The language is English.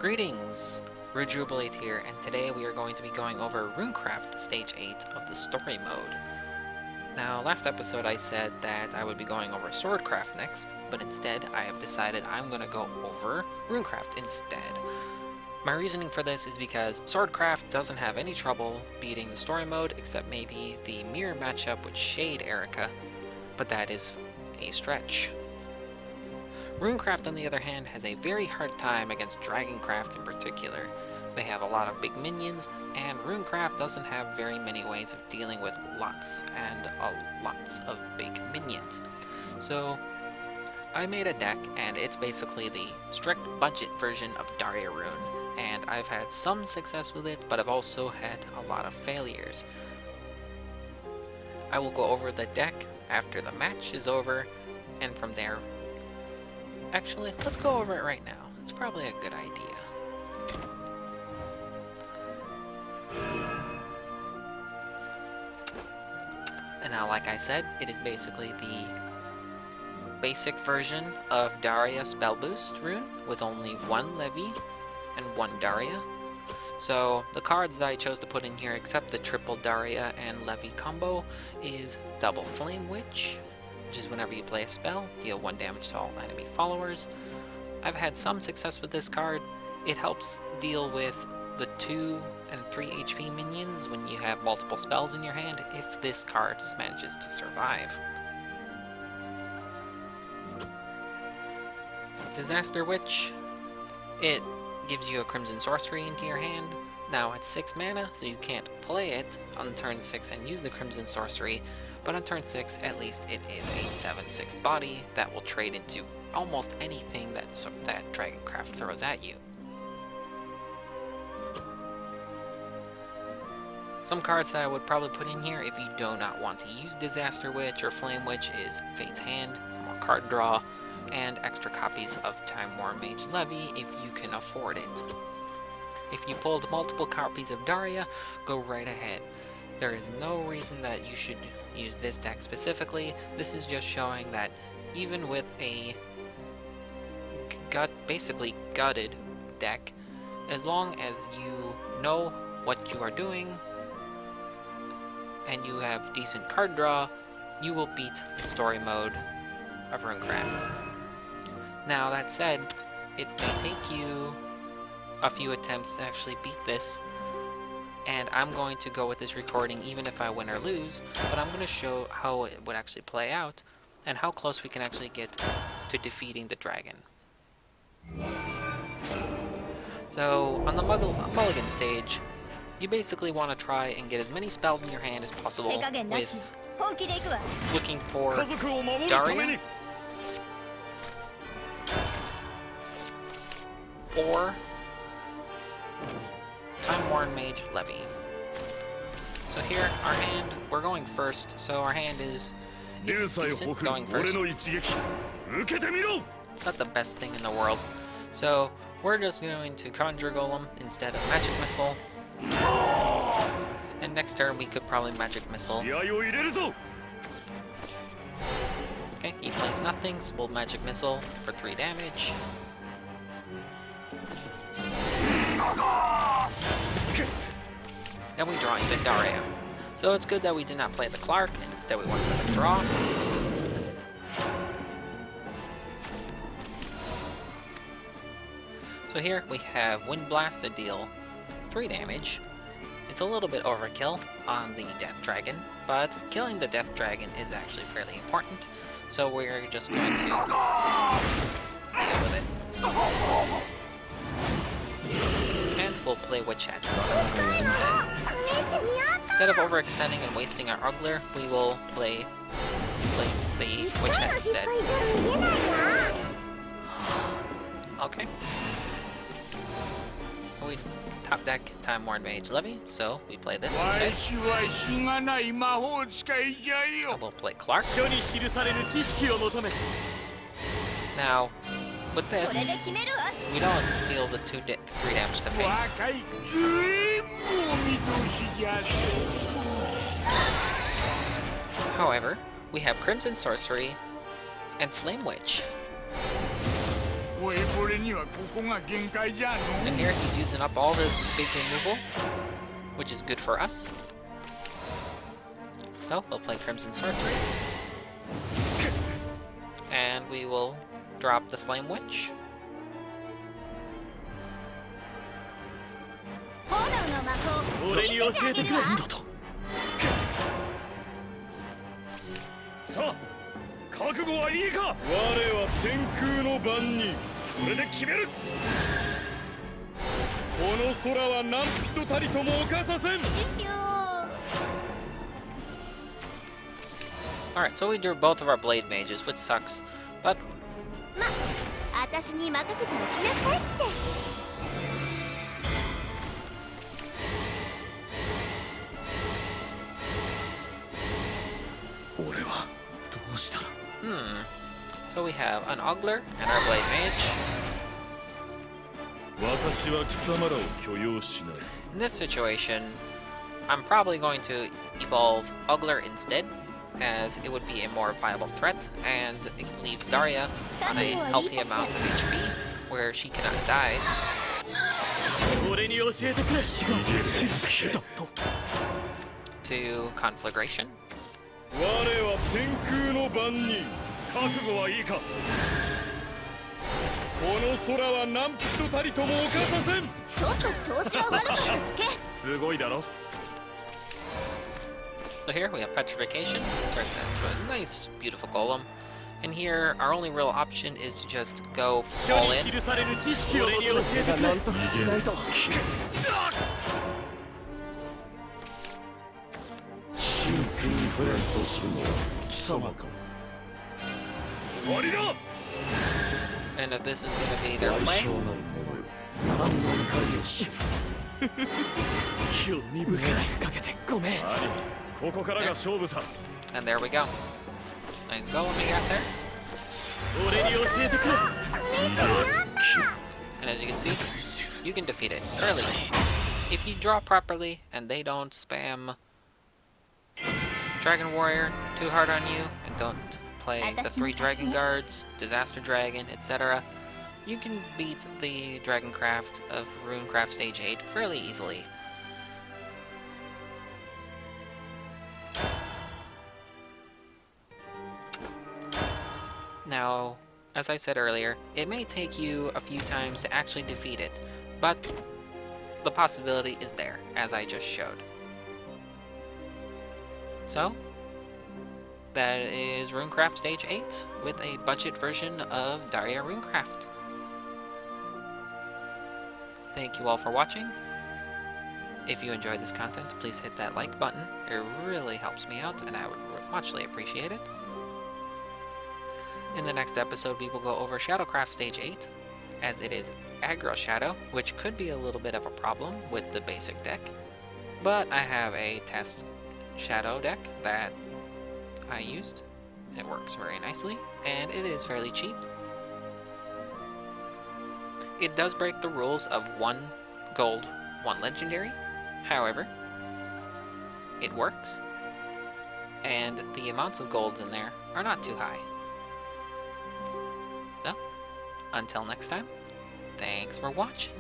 Greetings! Ruuj Rubellite here, and today we are going to be going over Runecraft Stage 8 of the Story Mode. Now, last episode I said that I would be going over Swordcraft next, but instead I have decided I'm going to go over Runecraft instead. My reasoning for this is because Swordcraft doesn't have any trouble beating the Story Mode, except maybe the mirror matchup with Shade Erica, but that is a stretch. Runecraft, on the other hand, has a very hard time against Dragoncraft in particular. They have a lot of big minions, and Runecraft doesn't have very many ways of dealing with lots of big minions. So I made a deck, and it's basically the strict budget version of Daria Rune, and I've had some success with it, but I've also had a lot of failures. I will go over the deck after the match is over, and from there... Actually, let's go over it right now. It's probably a good idea. And now, like I said, it is basically the basic version of Daria Spell Boost rune with only one Levi and one Daria. So the cards that I chose to put in here, except the triple Daria and Levi combo, is Double Flame Witch, which is whenever you play a spell, deal 1 damage to all enemy followers. I've had some success with this card. It helps deal with the 2 and 3 HP minions when you have multiple spells in your hand, if this card manages to survive. Disaster Witch, it gives you a Crimson Sorcery into your hand. Now it's 6 mana, so you can't play it on turn 6 and use the Crimson Sorcery, but on turn 6, at least it is a 7/6 body that will trade into almost anything that Dragoncraft throws at you. Some cards that I would probably put in here if you do not want to use Disaster Witch or Flame Witch is Fate's Hand for more card draw, and extra copies of Time-Worn Mage Levi if you can afford it. If you pulled multiple copies of Daria, go right ahead. There is no reason that you should use this deck specifically. This is just showing that even with a basically gutted deck, as long as you know what you are doing and you have decent card draw, you will beat the story mode of Runecraft. Now that said, it may take you a few attempts to actually beat this, and I'm going to go with this recording even if I win or lose, but I'm going to show how it would actually play out and how close we can actually get to defeating the dragon. So on the mulligan stage, you basically want to try and get as many spells in your hand as possible with looking for Daria or Time-Worn Mage Levi. So here, our hand, we're going first, so our hand is, it's decent going first. It's not the best thing in the world. So we're just going to Conjure Golem instead of Magic Missile. And next turn we could probably Magic Missile. Okay, he plays nothing, so we'll Magic Missile for 3 damage. And we draw into Daria. So it's good that we did not play the Clark, and instead we went for the draw. So here we have Wind Blast to deal 3 damage. It's a little bit overkill on the Death Dragon, but killing the Death Dragon is actually fairly important. So we're just going to deal with it. And we'll play Witch Hat instead. Instead of overextending and wasting our Uggler, we will play the Witch Hat instead. Okay. We top deck Time-Worn Mage Levi, so we play this instead. And we'll play Clark. Now, with this, we don't deal the 3 damage to face. However, we have Crimson Sorcery and Flame Witch. And here he's using up all this big removal, which is good for us. So we'll play Crimson Sorcery. And we will drop the Flame Witch. Alright, so we drew both of our Blade Mages, which sucks, but... So we have an Ogler and our Blade Mage. In this situation, I'm probably going to evolve Ogler instead, as it would be a more viable threat, and it leaves Daria on a healthy amount of HP, where she cannot die. To Conflagration. So here we have Petrification, turns that into a nice, beautiful golem. And here, our only real option is to just go all in. And if this is going to be their play... And there we go. Nice golem we got there. And as you can see, you can defeat it early. If you draw properly and they don't spam Dragon Warrior too hard on you and don't play the 3 Dragon Guards, Disaster Dragon, etc., you can beat the Dragoncraft of Runecraft Stage 8 fairly easily. Now, as I said earlier, it may take you a few times to actually defeat it, but the possibility is there, as I just showed. So, that is Runecraft Stage 8 with a budget version of Daria Runecraft. Thank you all for watching. If you enjoyed this content, please hit that like button. It really helps me out, and I would muchly appreciate it. In the next episode, we will go over Shadowcraft Stage 8, as it is aggro Shadow, which could be a little bit of a problem with the basic deck. But I have a test Shadow deck that I used. It works very nicely, and it is fairly cheap. It does break the rules of 1 gold, 1 legendary. However, it works, and the amounts of golds in there are not too high. So, until next time, thanks for watching.